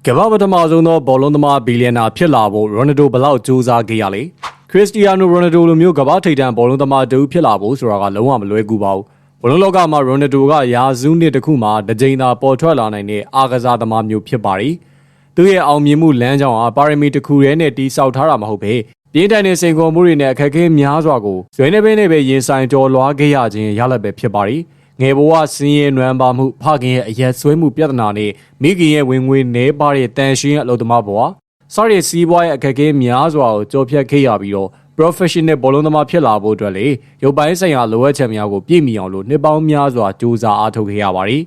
ကမ္ဘာပထမဆုံးသောဘောလုံးသမားဘီလီယံနာဖြစ်လာဖို့ရိုနယ်ဒိုဘယ်လောက်ကြိုးစားခဲ့ရလဲခရစ္စတီယာနိုရိုနယ်ဒိုလိုမျိုးကမ္ဘာထိပ်တန်းဘောလုံးသမားတူဖြစ်လာဖို့ဆိုတာကလုံးဝမလွယ်ကူပါဘူးဘောလုံးလောကမှာရိုနယ်ဒိုကရာစုနှစ်တစ်ခုမှာတစ်ကြိမ်သာပေါ်ထွက်လာနိုင်တဲ့အားကစားသမားမျိုးဖြစ်ပါတယ်သူရဲ့အောင်မြင်မှုလမ်းကြောင်းဟာပါရမီတစ်ခုတည်းနဲ့တီးဆောက်ထားတာမဟုတ်ပဲပြင်းထန်တဲ့စိန်ခေါ်မှုတွေနဲ့အခက်အခဲများစွာကိုဇွဲနေပင်းနဲ့ပဲရင်ဆိုင်ကျော်လွှားခဲ့ရခြင်းရလဒ်ပဲဖြစ်ပါတယ်ငယ်ဘဝစင်းရဲနွမ်းပါမှုဖခင်ရဲ့အရက်ဆွဲမှုပြဿနာနဲ့မိခင်ရဲ့ဝင်ငွေနှဲပါတဲ့တန်ရှင်းရဲ့အလုပ်သမားဘဝစတဲ့စီးပွားရဲ့အခက်အခဲများစွာကိုကြော်ဖြတ်ခဲ့ရပြီးတော့ professional ဘောလုံးသမားဖြစ်လာဖို့အတွက်လေရုပ်ပိုင်းဆိုင်ရာလိုအပ်ချက်များကိုပြည့်မီအောင်လို့နှစ်ပေါင်းများစွာကြိုးစားအားထုတ်ခဲ့ရပါတယ်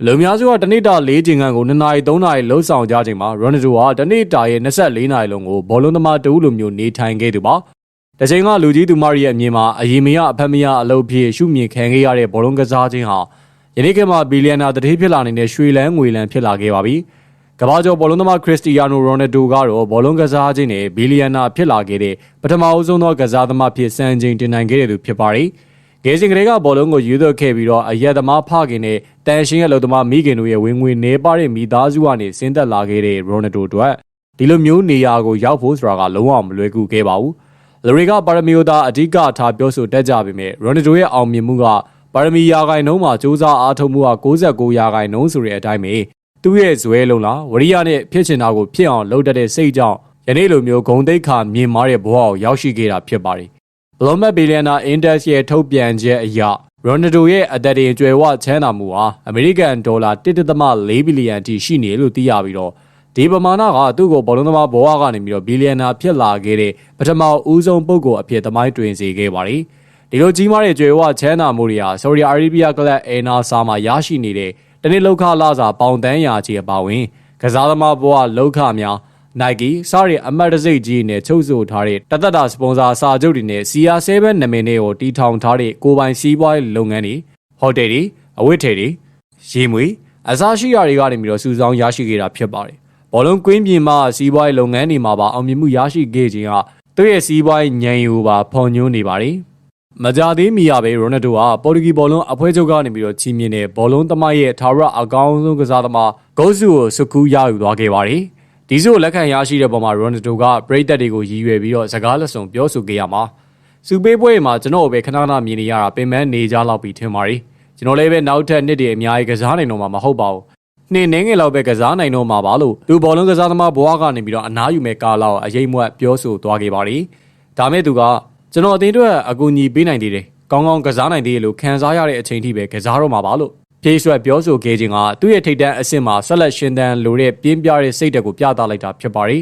လူများစုကတနေ့တာ၄ချိန်ခန့်ကို2နာရီ3နာရီလှုပ်ဆောင်ကြချိန်မှာရိုနယ်ဒိုဟာတနေ့တာရဲ့24နာရီလုံးကိုဘောလုံးသမားတူလိုမျိုးနေထိုင်ခဲ့သူပါတချိန်ကလူကြီးသူမတွေရဲ့အမြင်မှာအရင်မရအဖက်မရအလုပ်ဖြစ်ရှုမြင်ခံခဲ့ရတဲ့ဘောလုံးကစားခြင်းဟာယနေ့ကမှဘီလီယံနာတတိဖြစ်လာနေတဲ့ရွှေလန်းငွေလန်းဖြစ်လာခဲ့ပါပြီကမ္ဘာကျော်ဘောလုံးသမားခရစ္စတီယာနိုရိုနယ်ဒိုကတော့ဘောလုံးကစားခြင်းနဲ့ဘီလီယံနာဖြစ်လာခဲ့တဲ့ပထမအဆုံးသောကစားသမားဖြစ်စံချိန်တင်နိုင်ခဲ့တဲ့သူဖြစ်ပါတယ်ငယ်စဉ်ကလေးကဘောလုံးကိုယူသွက်ခဲ့ပြီးတော့အရက်သမားဖခင်နဲ့တန်ရှင်းရဲ့အလုပ်သမားမိခင်တို့ရဲ့ဝင်ငွေနေပါတဲ့မိသားစုကနေဆင်းသက်လာခဲ့တဲ့ရိုနယ်ဒိုတို့ဒီလိုမျိုးနေရာကိုရောက်ဖို့ဆိုတာကလုံးဝမလွယ်ကူခဲ့ပါဘူးလူတွေကပါရမီကိုသာအဓိကထားပြောဆိုတတ်ကြပေမဲ့ရိုနယ်ဒိုရဲ့အောင်မြင်မှုကပါရမီရာခိုင်နှုန်းမှာစူးစမ်းအားထုတ်မှုက69ရာခိုင်နှုန်းဆိုတဲ့အတိုင်းပဲသူ့ရဲ့ဇွဲလုံးလားဝရိယနဲ့ဖြစ်ချင်တာကိုဖြစ်အောင်လုပ်တတ်တဲ့စိတ်ကြောင့်ယနေ့လိုမျိုးဂုဏ်သိက္ခာမြင့်မားတဲ့ဘဝကိုရောက်ရှိခဲ့တာဖြစ်ပါတယ်ဘလော့မတ်ဘီလီယံနာ Index ရဲ့ထုတ်ပြန်ချက်အရရိုနယ်ဒိုရဲ့အသက်တင်ကျွယ်ဝချမ်းသာမှုဟာအမေရိကန်ဒေါ်လာ 1.4 ဘီလီယံအထိရှိနေလို့သိရပြီးတော့ဒီပမာဏကသူ့ကိုဘောလုံးသမားဘဝကနေပြီးတော့ဘီလီယံနာဖြစ်လာခဲ့တဲ့ပထမဦးဆုံးပုဂ္ဂိုလ်အဖြစ်သမိုင်းတွင်စေခဲ့ပါတယ်ဒီလိုကြီးမားတဲ့ကျွယ်ဝချမ်းသာမှုတွေဟာဆော်ဒီအာရေဗျကလပ်အဲနာဆာမှာရရှိနေတဲ့တနေ့လောက်ခလာစာပေါင်တန်းရာချီအပါဝင်ကစားသမားဘဝလောက်ခများNike စားရအမတ်တစိတ်ကြီးနဲ့ချုပ်ဆိုထားတဲ့တသက်တာစပွန်ဆာစာချုပ်တွေနဲ့ CR7 နာမည်နဲ့ကိုတီထောင်ထားတဲ့ကိုပိုင်စီးပွားရေးလုပ်ငန်းတွေဟိုတယ်တွေအဝတ်ထည်တွေရေမွေအစားရှိရာတွေကနေပြီးတော့စုဆောင်းရရှိခဲ့တာဖြစ်ပါတယ်ဘောလုံးကွင်းပြင်မှာစီးပွားရေးလုပ်ငန်းတွေမှာပါအောင်မြင်မှုရရှိခဲ့ခြင်းကသူ့ရဲ့စီးပွားရေးညံယူပါဖော်ညွှန်းနေပါတယ်မကြသေးမီရပဲရိုနယ်ဒိုကပေါ်တူဂီဘောလုံးအဖွဲ့ချုပ်ကနေပြီးတော့ချီးမြှင့်တဲ့ဘောလုံးသမားရဲ့ထာဝရအကောင်းဆုံးကစားသမားဂိုးစုကိုစုကူးရယူသွားခဲ့ပါတယ်ဒီစုလက်ခံရရှိတဲ့ပုံမှာရိုနယ်ဒိုကပရိသတ်တွေကိုရည်ရွယ်ပြီးတော့စကားလက်ဆောင်ပြောဆိုခဲ့ရမှာစုပေးပွဲမှာကျွန်တော်ပဲခဏခဏမြင်နေရတာပင်ပန်းနေကြလောက်ပြီးထင်ပါတယ်ကျွန်တော်လည်းပဲနောက်ထပ်နှစ်တွေအများကြီးကစားနိုင်တော့မှာမဟုတ်ပါဘူးနှစ်နှင်းငယ်လောက်ပဲကစားနိုင်တော့မှာပါလို့သူဘောလုံးကစားသမားဘဝကနေပြီးတော့အနားယူမဲ့ကာလာကိုအရေးမွတ်ပြောဆိုသွားခဲ့ပါတယ်ဒါမဲ့သူကကျွန်တော်အတင်းအတွက်အကူအညီပေးနိုင်သေးတယ်ကောင်းကောင်းကစားနိုင်သေးတယ်လို့ခံစားရတဲ့အချိန်ထိပဲကစားတော့မှာပါလို့ဖြည့်ဆွဲပြောဆိုခဲ့ခြင်းကသူ့ရဲ့ထိပ်တန်းအဆင့်မှာဆက်လက်ရှင်သန်လိုတဲ့ပြင်းပြတဲ့စိတ်ဓာတ်ကိုပြသလိုက်တာဖြစ်ပါတယ်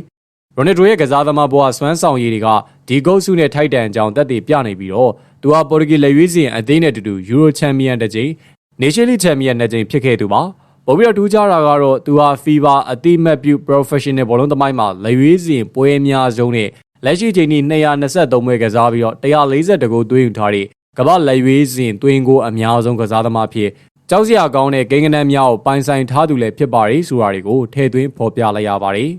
ရိုနယ်ဒိုရဲ့ကစားသမားဘဝစွမ်းဆောင်ရည်တွေကဒီဂုတ်စုနဲ့ထိုက်တန်ကြောင်တက်တည်ပြနေပြီးတော့သူဟာပေါ်တူဂီလက်ရွေးစင်အသင်းနဲ့အတူတူယူရိုချန်ပီယံတစ်ကြိမ်နေရှင်လီချန်ပီယံနှစ်ကြိမ်ဖြစ်ခဲ့သူပါပိုပြီးတော့ထူးခြားတာကတော့သူဟာ FIBA အတိမတ်ပြု professional ဘောလုံးသမိုင်းမှာလက်ရွေးစင်ပွဲအများဆုံးနဲ့လက်ရှိချိန်ထိ223ပွဲကစားပြီးတော့140ဂိုးသွင်းယူထားတဲ့ကမ္ဘာလက်ရွေးစင်သွင်းဂိုးအများဆုံးကစားသမားဖြစ်ကြောက်စရာကောင်းတဲ့ကိန်းဂဏန်းများကိုပိုင်ဆိုင်ထားသူလည်းဖြစ်ပါရီဆိုတာတွေကိုထည့်သွင်းဖော်ပြလိုက်ရပါတယ်